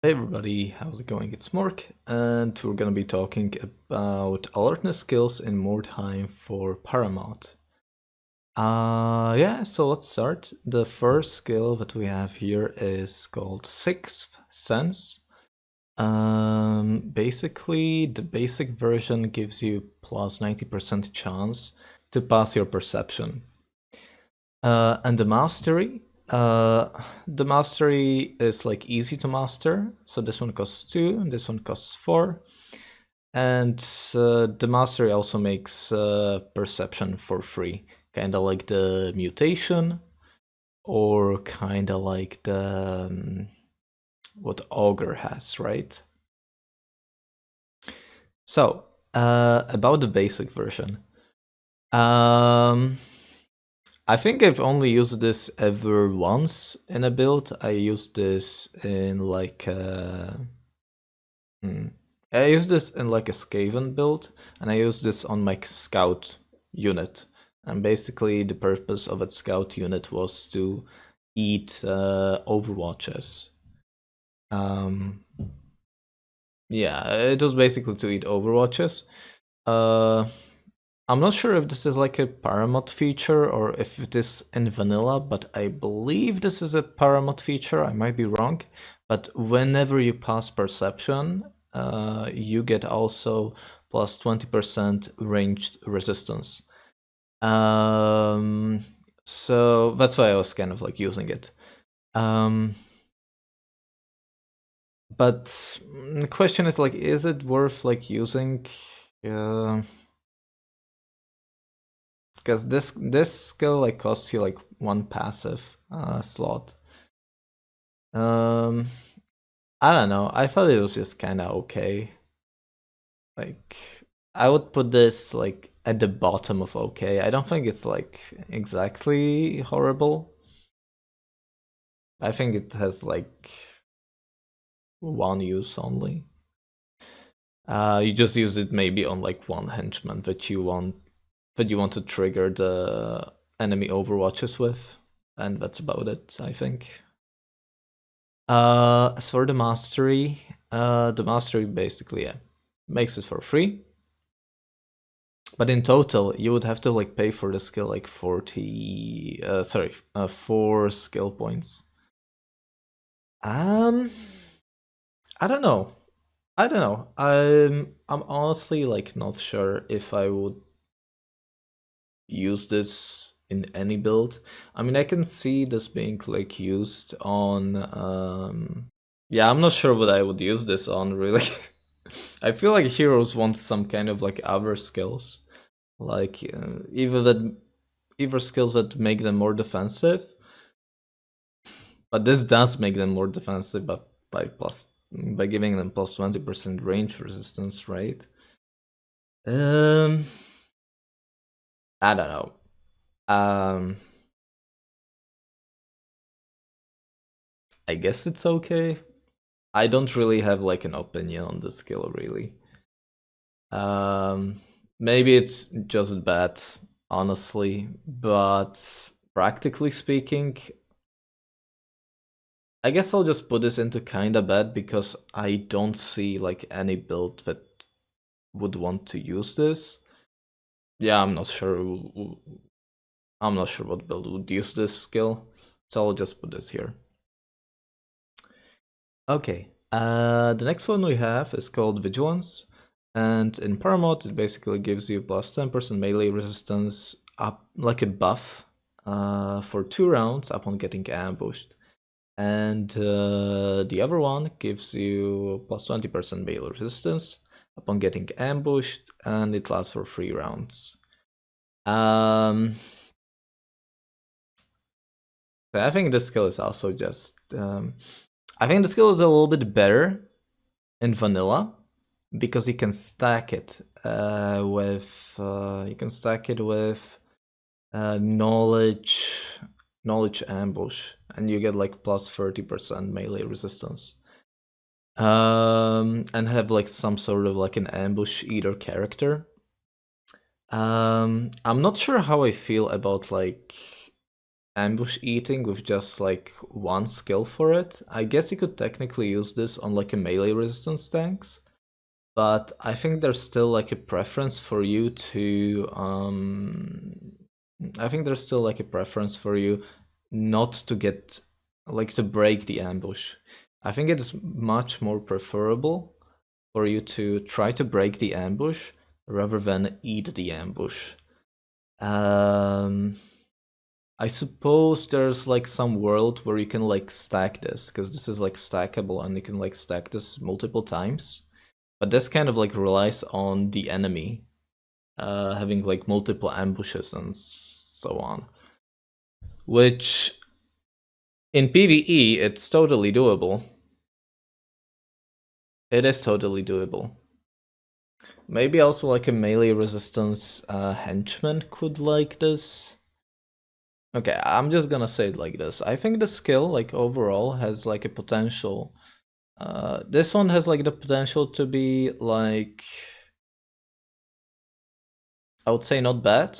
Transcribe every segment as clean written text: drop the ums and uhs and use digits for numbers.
Hey everybody, how's it going? It's Mork, and we're gonna be talking about alertness skills in Mordheim for Paramod. Yeah, so let's start. The first skill that we have here is called Sixth Sense. Basically, the basic version gives you plus 90% chance to pass your perception. And the mastery is like easy to master. So this one costs 2, and this one costs 4. And the mastery also makes perception for free, kind of like the mutation, or kind of like the what Augur has, right? So about the basic version. I think I've only used this ever once in a build. I used this in like I used this in like a Skaven build, and I used this on my scout unit. And basically, the purpose of that scout unit was to eat overwatches. Yeah, it was basically to eat overwatches. Uh, I'm not sure if this is like a Paramod feature or if it is in vanilla, but I believe this is a Paramod feature. I might be wrong. But whenever you pass perception, you get also plus 20% ranged resistance. So that's why I was kind of like using it. But the question is like, is it worth like using? Because this skill like costs you like one passive slot. I don't know. I thought it was just kind of okay. Like I would put this like at the bottom of okay. I don't think it's like exactly horrible. I think it has like one use only. You just use it maybe on like one henchman that you want to trigger the enemy overwatches with, and that's about it, I think. As for the mastery basically makes it for free. But in total, you would have to like pay for the skill like 4 skill points. I don't know. I'm honestly like not sure if I would use this in any build. I mean, I can see this being like used on yeah, I'm not sure what I would use this on really. I feel like heroes want some kind of like other skills, like either skills that make them more defensive. But this does make them more defensive, but by giving them plus 20% range resistance, right? I don't know. I guess it's okay. I don't really have like an opinion on the skill, really. Maybe it's just bad, honestly, but practically speaking, I guess I'll just put this into kinda bad because I don't see like any build that would want to use this. Yeah, I'm not sure. I'm not sure what build would use this skill, so I'll just put this here. Okay, the next one we have is called Vigilance, and in Paramod it basically gives you plus 10% melee resistance up like a buff for 2 rounds upon getting ambushed. And the other one gives you plus 20% melee resistance upon getting ambushed, and it lasts for 3 rounds. I think the skill is also just. I think the skill is a little bit better in vanilla because you can stack it with. You can stack it with knowledge ambush, and you get like plus 30% melee resistance. And have like some sort of like an ambush eater character. I'm not sure how I feel about like ambush eating with just like one skill for it. I guess you could technically use this on like a melee resistance tanks, but I think there's still like a preference for you to I think there's still like a preference for you not to get like to break the ambush. I think it is much more preferable for you to try to break the ambush rather than eat the ambush. Um, I suppose there's like some world where you can like stack this, because this is like stackable and you can like stack this multiple times. But this kind of like relies on the enemy having like multiple ambushes and so on. Which in PvE it's totally doable. It is totally doable. Maybe also like a melee resistance henchman could like this. Okay, I'm just gonna say it like this. I think the skill, like overall, has like a potential. This one has like the potential to be like, I would say not bad,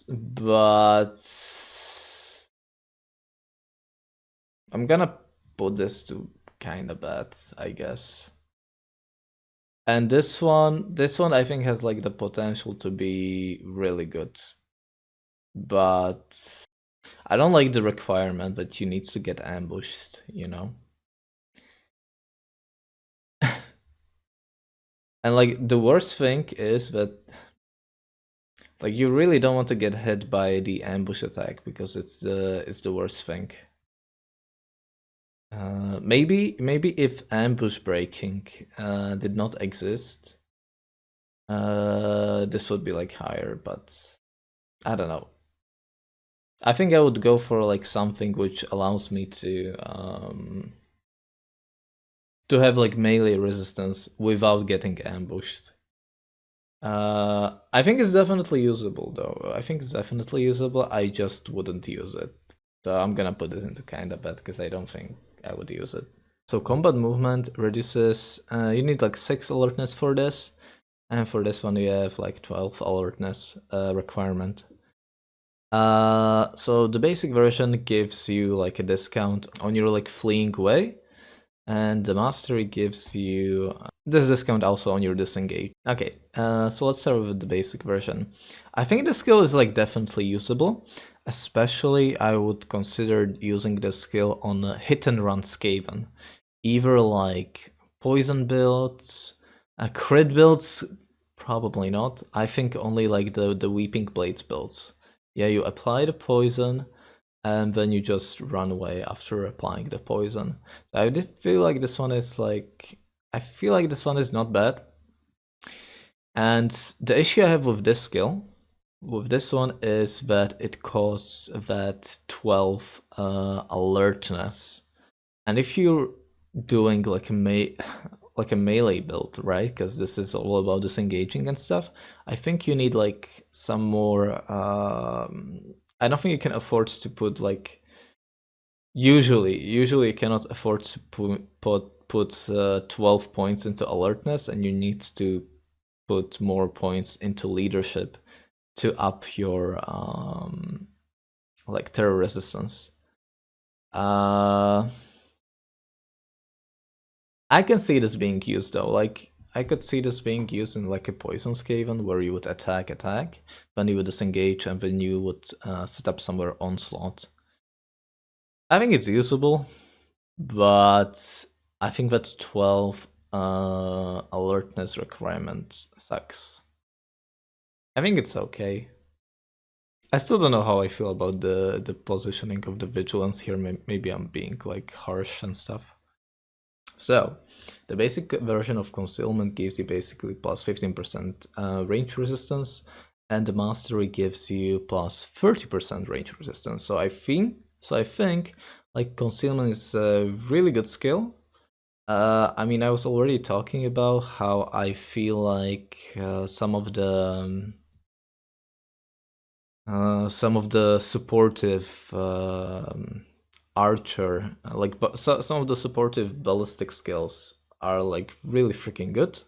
but I'm gonna put this to kind of bad, I guess. And this one I think has like the potential to be really good, but I don't like the requirement that you need to get ambushed, you know? And like the worst thing is that like you really don't want to get hit by the ambush attack because it's the worst thing. Maybe if ambush breaking did not exist, this would be like higher, but I don't know. I think I would go for like something which allows me to have like melee resistance without getting ambushed. I think it's definitely usable though. I think it's definitely usable. I just wouldn't use it. So I'm gonna put it into kinda bad because I don't think I would use it. So combat movement reduces, you need like 6 alertness for this. And for this one you have like 12 alertness requirement. So the basic version gives you like a discount on your like fleeing way. And the mastery gives you this discount also on your disengage. Okay, so let's start with the basic version. I think the skill is like definitely usable. Especially I would consider using this skill on hit and run Skaven. Either like poison builds, crit builds, probably not. I think only like the Weeping Blades builds. Yeah, you apply the poison, and then you just run away after applying the poison. I did feel like this one is like, I feel like this one is not bad. And the issue I have with this skill, with this one, is that it costs that 12 alertness. And if you're doing like like a melee build, right? Because this is all about disengaging and stuff. I think you need like some more. I don't think you can afford to put like. Usually you cannot afford to put 12 points into alertness, and you need to put more points into leadership to up your like terror resistance. I can see this being used though. Like I could see this being used in like a poison Skaven where you would attack, then you would disengage, and then you would set up somewhere onslaught. I think it's usable, but I think that 12 alertness requirement sucks. I think it's okay. I still don't know how I feel about the positioning of the vigilance here. Maybe I'm being like harsh and stuff. So, the basic version of concealment gives you basically plus 15% range resistance, and the mastery gives you plus 30% range resistance. So I think like concealment is a really good skill. I mean, I was already talking about how I feel like some of the supportive archer, like some of the supportive ballistic skills are like really freaking good.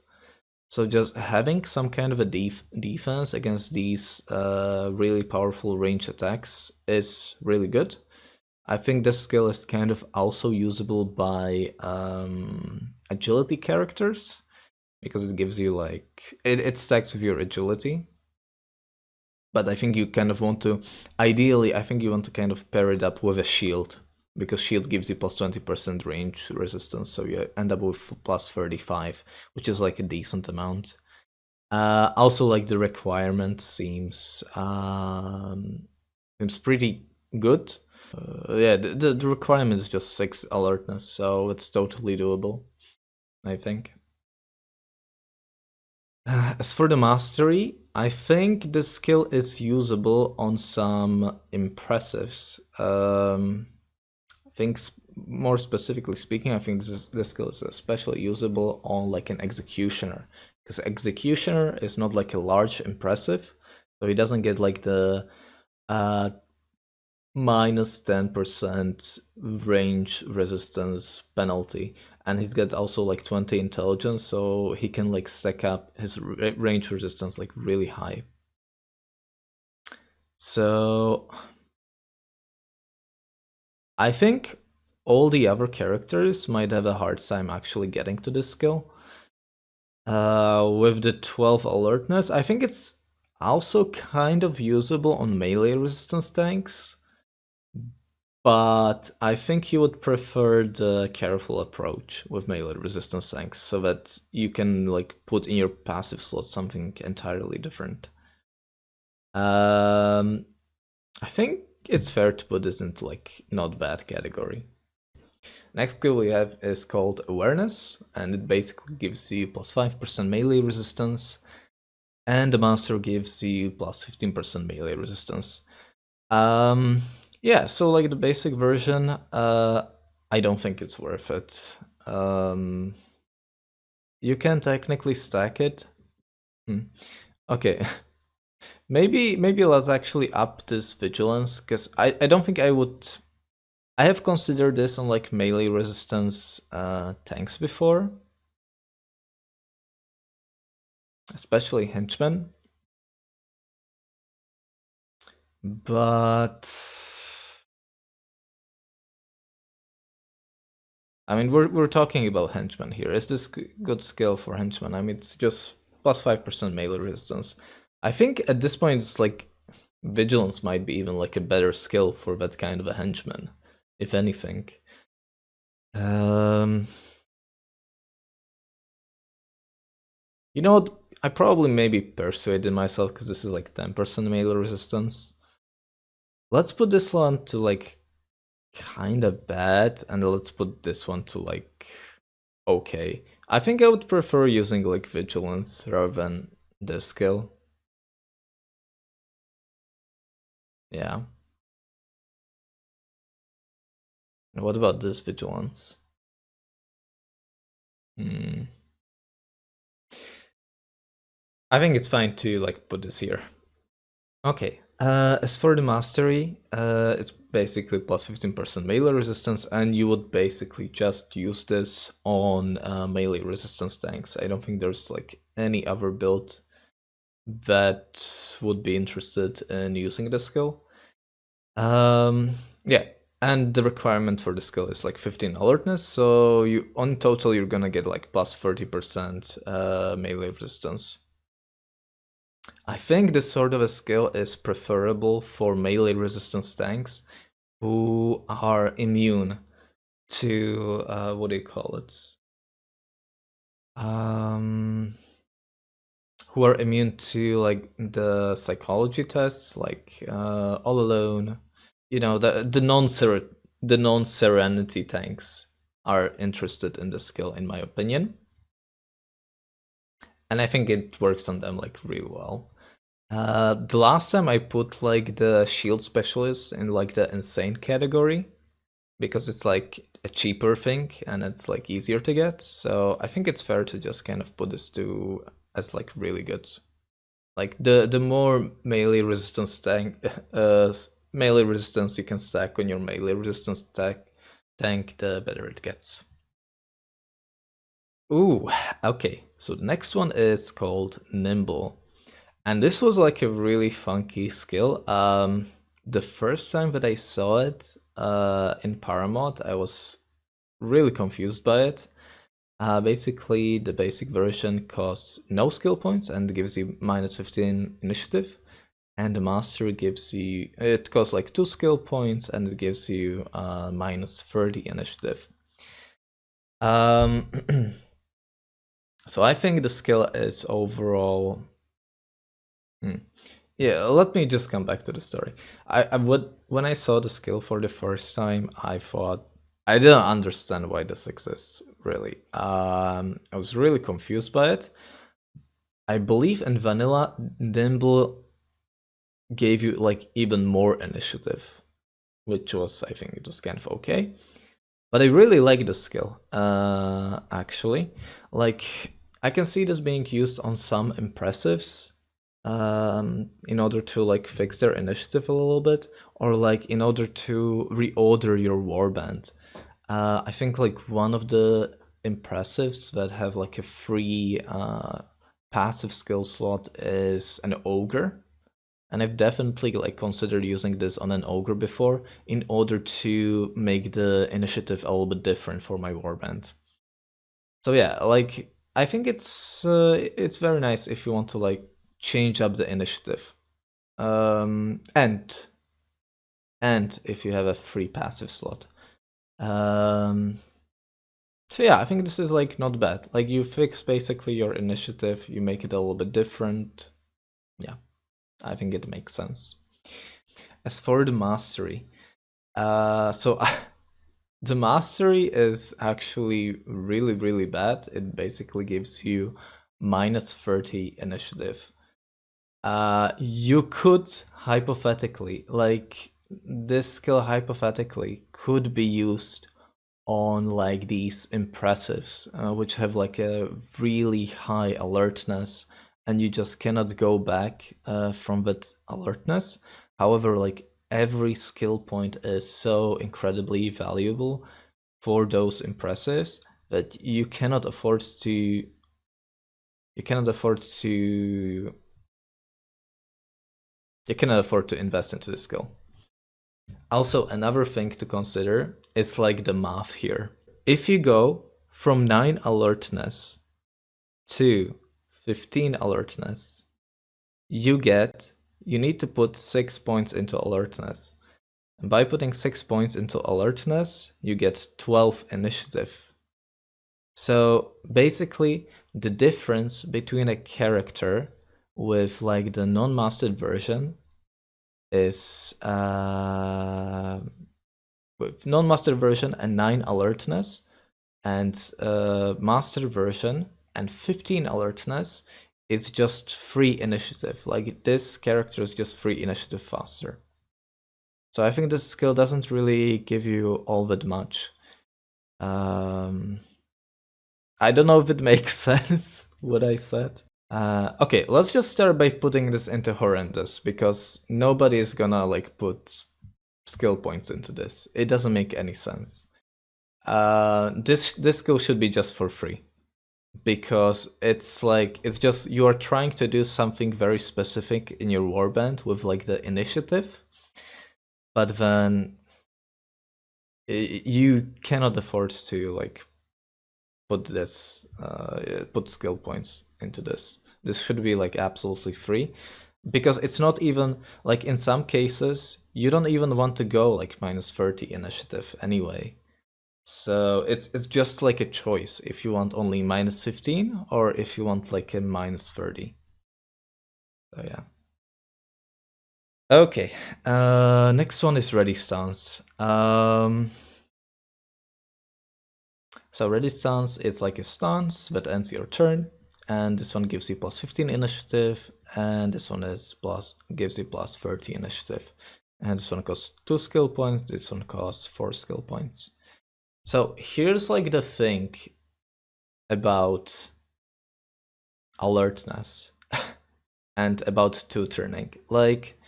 So just having some kind of a defense against these really powerful range attacks is really good. I think this skill is kind of also usable by agility characters because it gives you like it stacks with your agility. But I think you kind of want to, ideally, I think you want to kind of pair it up with a shield because shield gives you plus 20% range resistance, so you end up with plus 35, which is like a decent amount. Also, like the requirement seems pretty good. Yeah, the requirement is just 6 alertness, so it's totally doable, I think. As for the mastery, I think the skill is usable on some impressives. I think more specifically speaking, I think this skill is especially usable on like an executioner, because executioner is not like a large impressive, so he doesn't get like the uh, minus 10% range resistance penalty, and he's got also like 20 intelligence, so he can like stack up his range resistance like really high. So I think all the other characters might have a hard time actually getting to this skill. With the 12 alertness, I think it's also kind of usable on melee resistance tanks, but I think you would prefer the careful approach with melee resistance tanks so that you can like put in your passive slot something entirely different. I think it's fair to put this into like not bad category. Next skill we have is called Awareness, and it basically gives you plus 5% melee resistance, and the master gives you plus 15% melee resistance. Yeah, so like the basic version, I don't think it's worth it. You can technically stack it. Okay. Maybe let's actually up this vigilance, because I don't think I would. I have considered this on like melee resistance tanks before, especially henchmen. But I mean, we're talking about henchmen here. Is this good skill for henchmen? I mean, it's just plus 5% melee resistance. I think at this point it's like vigilance might be even like a better skill for that kind of a henchman, if anything. You know what? I probably maybe persuaded myself because this is like 10% melee resistance. Let's put this one to like kind of bad, and let's put this one to like okay. I think I would prefer using like vigilance rather than this skill. Yeah. What about this vigilance? Hmm. I think it's fine to like put this here. Okay. As for the mastery, it's basically plus 15% melee resistance, and you would basically just use this on melee resistance tanks. I don't think there's like any other build that would be interested in using this skill. Yeah, and the requirement for the skill is like 15 alertness, so you on total you're gonna get like plus 30% melee resistance. I think this sort of a skill is preferable for melee resistance tanks who are immune to what do you call it? Who are immune to like the psychology tests, like All Alone. You know, the non serenity tanks are interested in the skill, in my opinion, and I think it works on them like real well. The last time I put like the shield specialist in like the insane category because it's like a cheaper thing and it's like easier to get. So I think it's fair to just kind of put this to as like really good. Like the more melee resistance melee resistance you can stack on your melee resistance tank, the better it gets. Ooh, okay. So the next one is called Nimble. And this was like a really funky skill. The first time that I saw it in Paramod, I was really confused by it. Basically, the basic version costs no skill points and gives you minus 15 initiative. And the mastery gives you, it costs like 2 skill points and it gives you minus 30 initiative. Um, so I think the skill is overall. Yeah, let me just come back to the story. I would when I saw the skill for the first time, I thought I didn't understand why this exists really. I was really confused by it. I believe in vanilla, Nimble gave you like even more initiative, which was I think it was kind of okay. But I really like the skill, actually. Like, I can see this being used on some impressives, in order to like fix their initiative a little bit, or like in order to reorder your warband. I think like one of the impressives that have like a free passive skill slot is an ogre, and I've definitely like considered using this on an ogre before in order to make the initiative a little bit different for my warband. So yeah, like I think it's very nice if you want to like change up the initiative. And if you have a free passive slot. Um so yeah, I think this is like not bad. Like you fix basically your initiative, you make it a little bit different. Yeah, I think it makes sense. As for the mastery, so the mastery is actually really, really bad. It basically gives you minus 30 initiative. You could hypothetically, like, this skill hypothetically could be used on like these impressives, which have like a really high alertness, and you just cannot go back from that alertness. However, like every skill point is so incredibly valuable for those impressives that you cannot afford to you cannot afford to invest into the skill. Also, another thing to consider is like the math here. If you go from 9 alertness to 15 alertness, you need to put 6 points into alertness. And by putting 6 points into alertness, you get 12 initiative. So basically, the difference between a character with like the non-mastered version is with non-mastered version and 9 alertness, and master version and 15 alertness is just free initiative. Like this character is just free initiative faster. So I think this skill doesn't really give you all that much. I don't know if it makes sense what I said. Okay, let's just start by putting this into horrendous, because nobody is gonna like put skill points into this. It doesn't make any sense. This skill should be just for free, because it's just you are trying to do something very specific in your warband with like the initiative, but then you cannot afford to like put skill points into this. This should be like absolutely free, because it's not even like in some cases you don't even want to go like minus 30 initiative anyway. So it's just like a choice if you want only minus 15 or if you want like a minus 30. So yeah. Okay. Next one is ready stance. So ready stance, it's like a stance that ends your turn, and this one gives you plus 15 initiative, and this one gives you plus 30 initiative. And this one costs 2 skill points, this one costs 4 skill points. So here's like the thing about alertness and about two-turning. Like,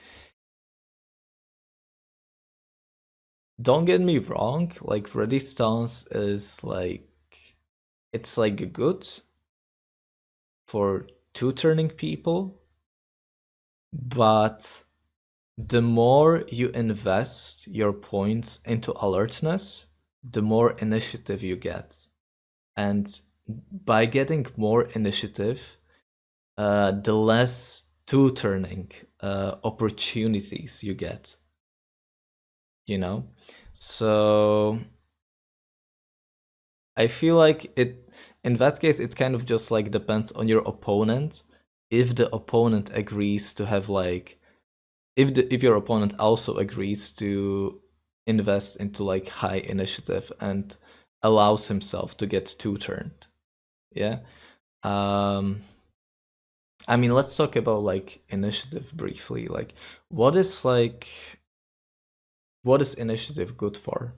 don't get me wrong, like ready stance is like it's like good for two turning people, but the more you invest your points into alertness, the more initiative you get. And by getting more initiative, the less two turning opportunities you get, you know? So I feel like it, in that case, it kind of just like depends on your opponent. If the opponent agrees to have like, if your opponent also agrees to invest into like high initiative and allows himself to get two turned, yeah. Um, I mean, let's talk about like initiative briefly. Like, what is like, what is initiative good for?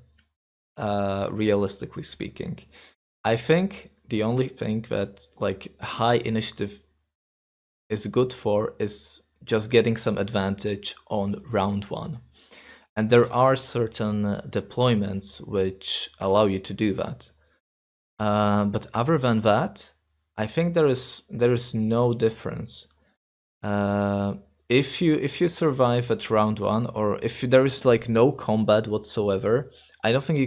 Realistically speaking, I think the only thing that like high initiative is good for is just getting some advantage on round one. And there are certain deployments which allow you to do that. But other than that, I think there is no difference. Uh, if you survive at round one, or if there is like no combat whatsoever, I don't think you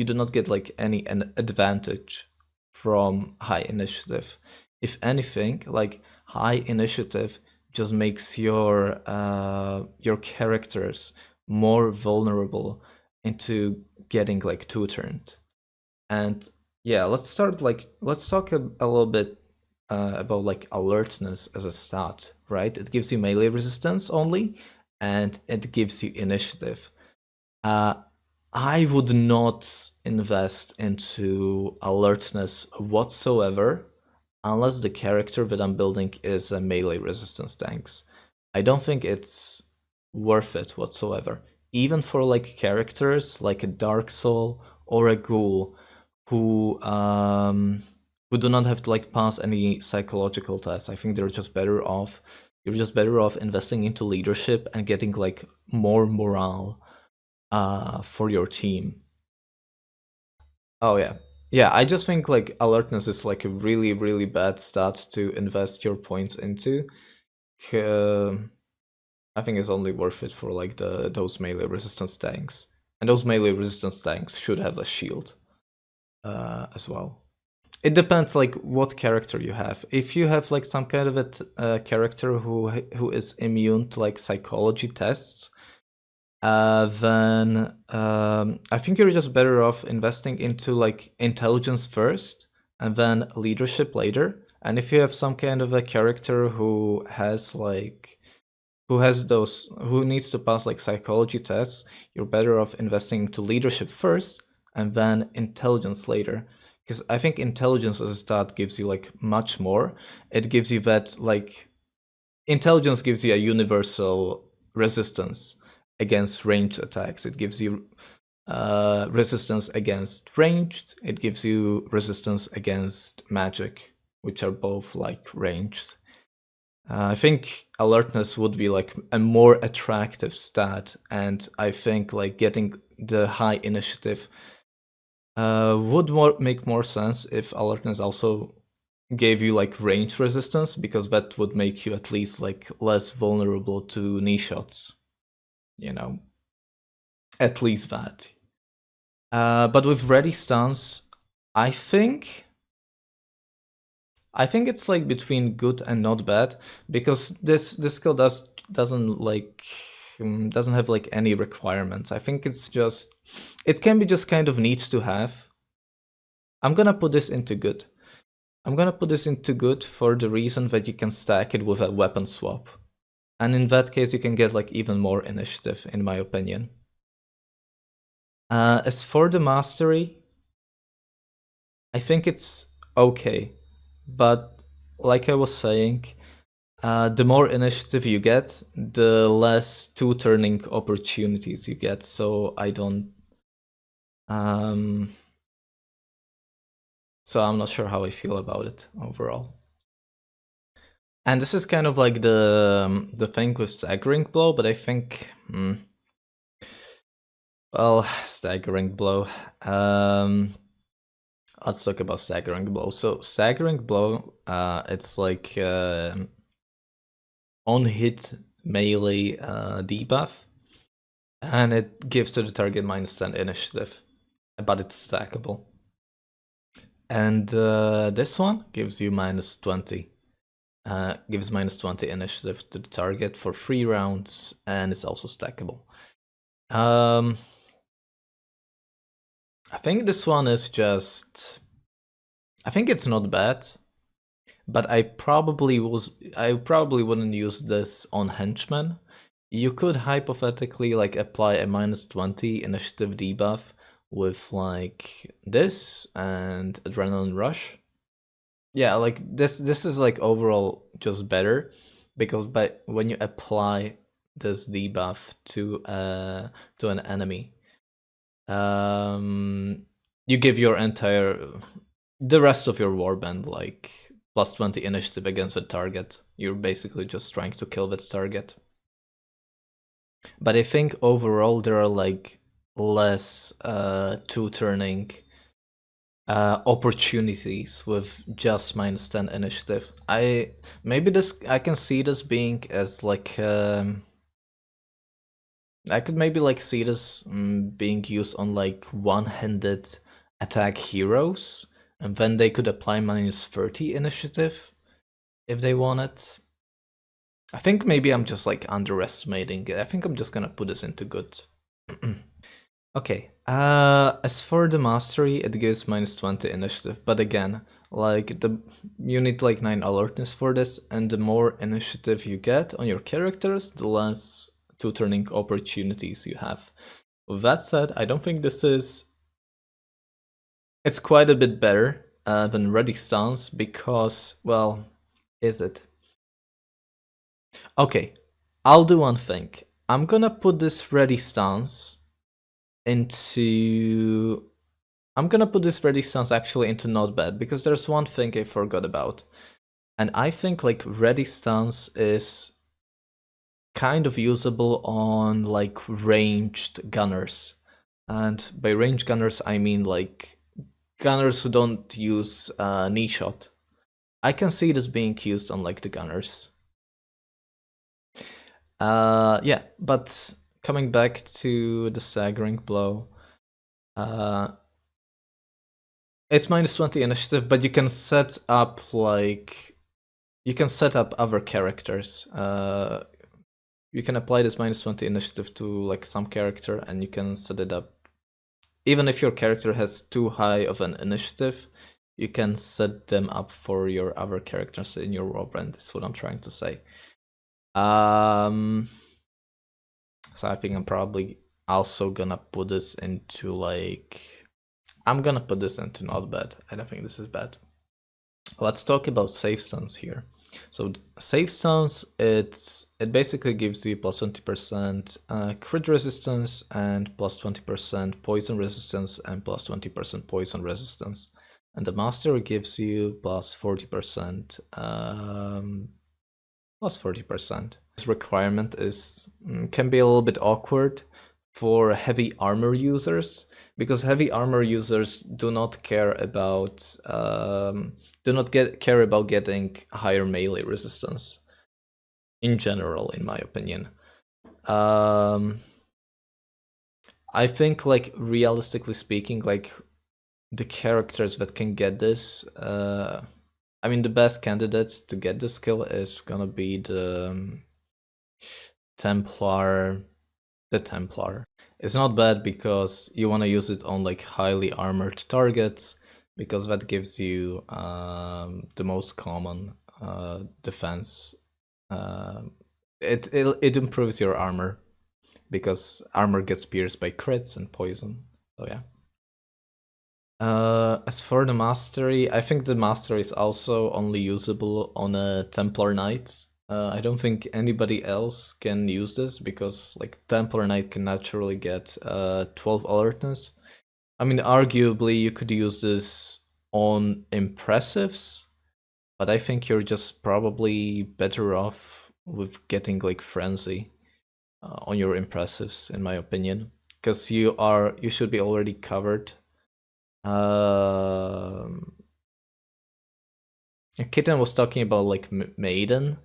do not get like an advantage from high initiative. If anything, like high initiative just makes your characters more vulnerable into getting like two turned. And yeah, let's talk a little bit about like alertness as a stat, right? It gives you melee resistance only, and it gives you initiative. Uh, I would not invest into alertness whatsoever unless the character that I'm building is a melee resistance tanks. I don't think it's worth it whatsoever. Even for like characters like a Dark Soul or a Ghoul who do not have to like pass any psychological tests. I think they're just better off. You're just better off investing into leadership and getting like more morale for your team. Oh yeah. Yeah, I just think like alertness is like a really, really bad stat to invest your points into. I think it's only worth it for like those melee resistance tanks. And those melee resistance tanks should have a shield as well. It depends like what character you have. If you have like some kind of a character who is immune to like psychology tests, then I think you're just better off investing into like intelligence first and then leadership later. And if you have some kind of a character who needs to pass like psychology tests, you're better off investing into leadership first and then intelligence later. Because I think intelligence as a stat gives you like much more. It gives you that like intelligence gives you a universal resistance against ranged attacks. It gives you resistance against ranged. It gives you resistance against magic, which are both like ranged. I think alertness would be like a more attractive stat, and I think like getting the high initiative would make more sense if alertness also gave you like range resistance, because that would make you at least like less vulnerable to knee shots, you know, at least that. But with ready stance, I think I think it's like between good and not bad, because this skill doesn't have like any requirements. I think it can be just kind of neat to have. I'm gonna put this into good. I'm gonna put this into good for the reason that you can stack it with a weapon swap. And in that case, you can get like even more initiative, in my opinion. As for the mastery, I think it's okay. But like I was saying, the more initiative you get, the less two turning opportunities you get. So I don't. Um, so I'm not sure how I feel about it overall. And this is kind of like the thing with staggering blow, but I think, well, staggering blow. Let's talk about staggering blow. So staggering blow, it's like on hit melee debuff, and it gives to the target -10 initiative, but it's stackable. And this one gives you -20. Gives -20 initiative to the target for 3 rounds, and it's also stackable. I think this one is just. I think it's not bad, but I probably wouldn't use this on henchmen. You could hypothetically like apply a -20 initiative debuff with like this and adrenaline rush. Yeah, like this is like overall just better because when you apply this debuff to an enemy, you give your the rest of your warband like +20 initiative against the target. You're basically just trying to kill that target. But I think overall there are like less two-turning opportunities with just -10 initiative. I can see this being as like I could maybe like see this being used on like one-handed attack heroes, and then they could apply -30 initiative if they wanted. I think maybe I'm just like underestimating it. I think I'm just gonna put this into good. Okay, as for the mastery, it gives -20 initiative, but again, like you need like 9 alertness for this, and the more initiative you get on your characters, the less two-turning opportunities you have. With that said, I don't think this is. It's quite a bit better than Ready Stance because, well, is it? Okay, I'll do one thing. I'm gonna put this Ready Stance into. I'm gonna put this Ready Stance actually into not bad because there's one thing I forgot about. And I think like Ready Stance is kind of usable on like ranged gunners. And by ranged gunners, I mean like gunners who don't use knee shot. I can see this being used on like the gunners. Yeah, but coming back to the staggering blow, it's -20 initiative, but you can set up other characters. You can apply this -20 initiative to like some character, and you can set it up. Even if your character has too high of an initiative, you can set them up for your other characters in your warband. That's what I'm trying to say. So I think I'm probably also gonna put this into like. I'm gonna put this into not bad. I don't think this is bad. Let's talk about save stance here. So save stance, it basically gives you +20% crit resistance and +20% poison resistance and +20% poison resistance. And the master gives you +40%. +40%. This requirement can be a little bit awkward for heavy armor users because heavy armor users do not care about getting higher melee resistance in general, in my opinion. I think like realistically speaking, like the characters that can get this, I mean the best candidate to get this skill is gonna be the Templar. The Templar. It's not bad because you want to use it on like highly armored targets because that gives you the most common defense. It improves your armor because armor gets pierced by crits and poison. So yeah. As for the mastery, I think the mastery is also only usable on a Templar Knight. I don't think anybody else can use this because like Templar Knight can naturally get 12 alertness. I mean, arguably you could use this on impressives, but I think you're just probably better off with getting like frenzy on your impressives, in my opinion, because you should be already covered Um, Kitten was talking about like Maiden.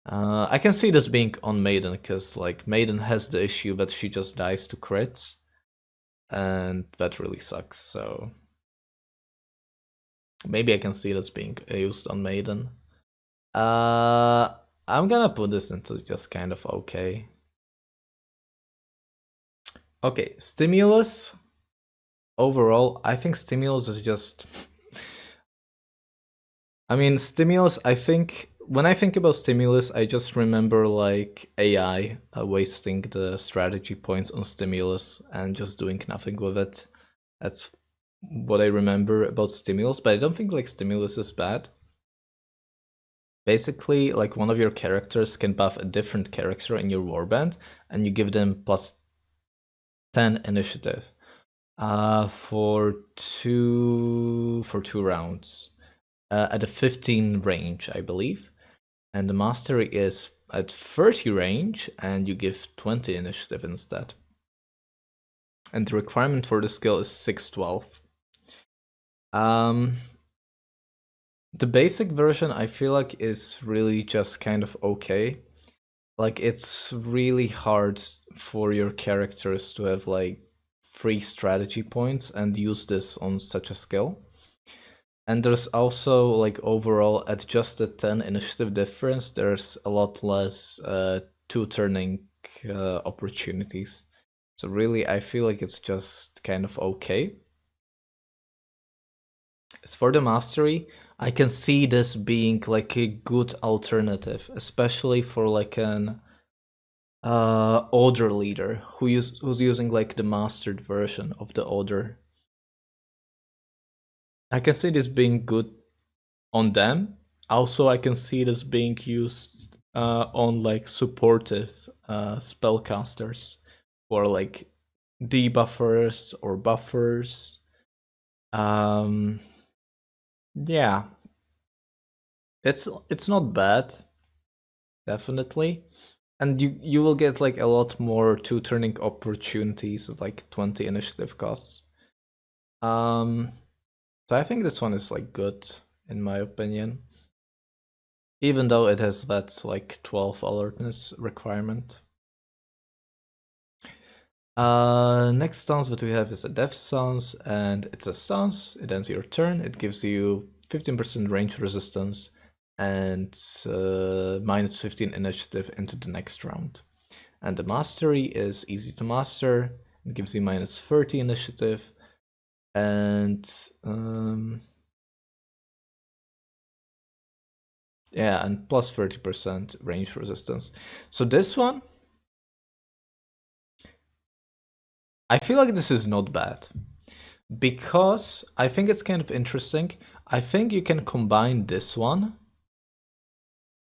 I can see this being on Maiden because like Maiden has the issue that she just dies to crits, and that really sucks. So maybe I can see this being used on Maiden. I'm gonna put this into just kind of okay. Okay, Stimulus. Overall, I think Stimulus is just. I mean, Stimulus, I think. When I think about Stimulus, I just remember like AI wasting the strategy points on Stimulus and just doing nothing with it. That's what I remember about Stimulus, but I don't think like Stimulus is bad. Basically, like one of your characters can buff a different character in your warband, and you give them plus 10 initiative for two rounds at a 15 range, I believe. And the mastery is at 30 range, and you give 20 initiative instead. And the requirement for the skill is 612. The basic version I feel like is really just kind of okay. Like it's really hard for your characters to have like 3 strategy points and use this on such a skill. And there's also like overall at just the 10 initiative difference, there's a lot less two turning opportunities. So really I feel like it's just kind of okay. As for the mastery, I can see this being like a good alternative, especially for like an order leader who's using like the mastered version of the order. I can see this being good on them. Also, I can see this being used on like supportive spellcasters or like debuffers or buffers. Yeah, it's not bad, definitely, and you will get like a lot more two turning opportunities at like 20 initiative costs. So I think this one is like good in my opinion, even though it has that like 12 alertness requirement. Next stance that we have is a death stance, and it's a stance. It ends your turn. It gives you 15% range resistance and minus 15 initiative into the next round. And the mastery is easy to master. It gives you minus 30 initiative and yeah, and plus 30% range resistance. So this one, I feel like this is not bad because I think it's kind of interesting. I think you can combine this one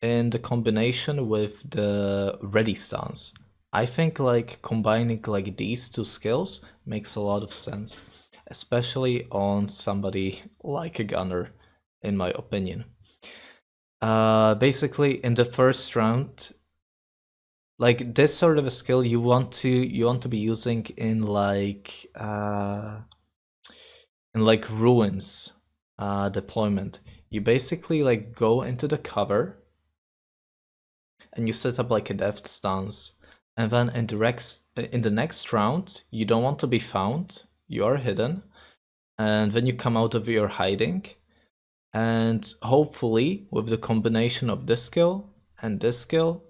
in the combination with the ready stance. I think like combining like these two skills makes a lot of sense, especially on somebody like a gunner, in my opinion. Basically, in the first round, like this sort of a skill you want to be using in like ruins deployment. You basically like go into the cover and you set up like a death stance, and then in the next round you don't want to be found, you are hidden, and then you come out of your hiding, and hopefully with the combination of this skill and this skill,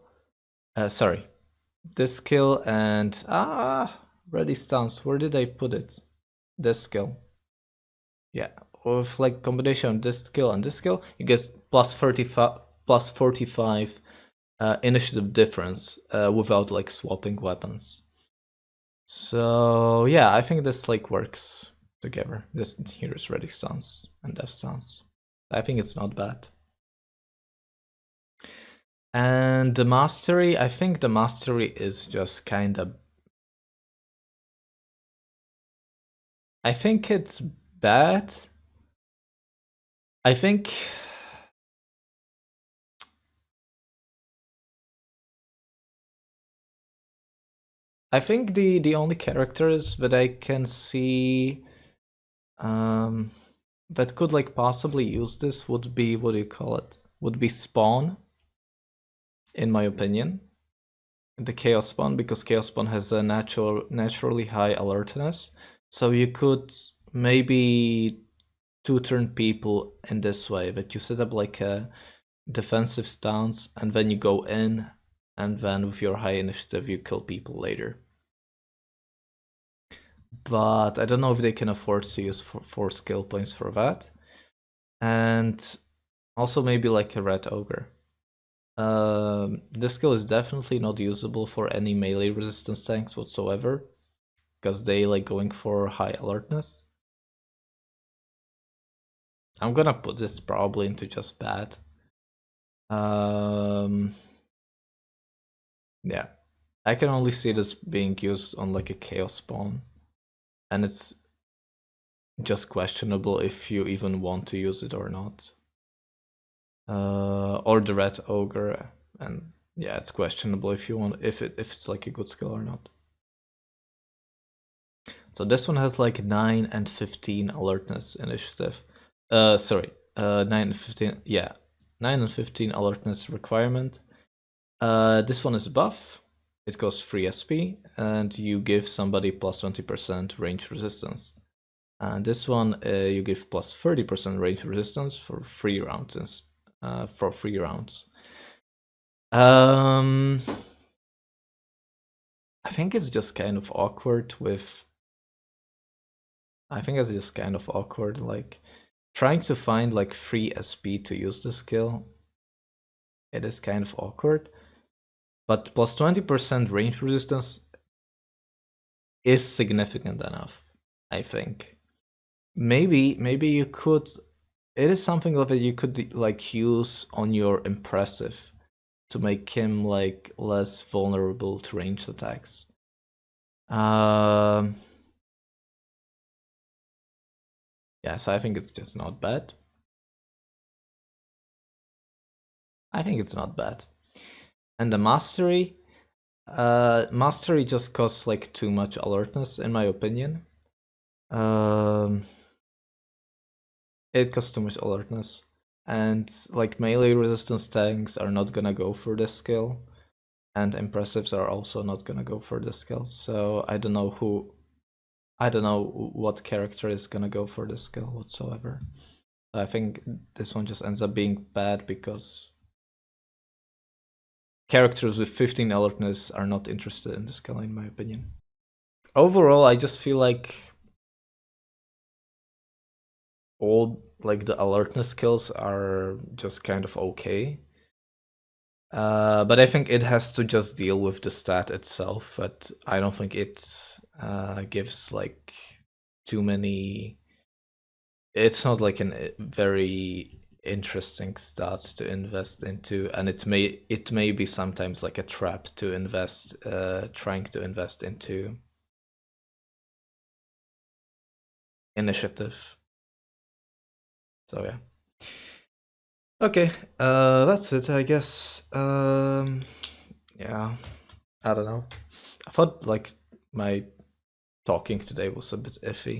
this skill and ready stance, where did I put it? This skill. Yeah, with like combination of this skill and this skill, you get plus 35 plus 45 initiative difference without like swapping weapons. So yeah, I think this like works together. This here is ready stance and death stance. I think it's not bad. And the mastery, I think the mastery is just kind of. I think it's bad. I think. I think the only characters that I can see um, that could like possibly use this would be, what do you call it? Would be Spawn, in my opinion. The Chaos Spawn, because Chaos Spawn has a naturally high alertness. So you could maybe two-turn people in this way, that you set up like a defensive stance and then you go in, and then with your high initiative you kill people later. But I don't know if they can afford to use four skill points for that. And also maybe like a Red Ogre. This skill is definitely not usable for any melee resistance tanks whatsoever, because they like going for high alertness. I'm gonna put this probably into just bad. Yeah, I can only see this being used on like a chaos spawn, and it's just questionable if you even want to use it or not. Or the Red Ogre, and yeah, it's questionable if you want if it's like a good skill or not. So this one has like 9 and 15 alertness initiative. Sorry, 9 and 15. Yeah, 9 and 15 alertness requirement. This one is a buff. It costs 3 SP, and you give somebody plus 20% range resistance. And this one, you give plus 30% range resistance for 3 rounds. For 3 rounds. I think it's just kind of awkward with. I think it's just kind of awkward, like trying to find like free SP to use the skill. It is kind of awkward, but plus 20% range resistance is significant enough, I think. Maybe you could. It is something that you could like use on your impressive to make him like less vulnerable to ranged attacks. Yeah, so I think it's just not bad. I think it's not bad. And the mastery, mastery just costs like too much alertness, in my opinion. It costs too much alertness, and like melee resistance tanks are not gonna go for this skill, and impressives are also not gonna go for this skill. So I don't know what character is gonna go for this skill whatsoever. I think this one just ends up being bad because characters with 15 alertness are not interested in this skill, in my opinion. Overall, I just feel like all like the alertness skills are just kind of okay. But I think it has to just deal with the stat itself, but I don't think it gives like too many. It's not like a very interesting stat to invest into, and it may be sometimes like a trap to invest, trying to invest into initiative. So yeah. Okay, that's it, I guess. Yeah, I don't know. I thought like my talking today was a bit iffy.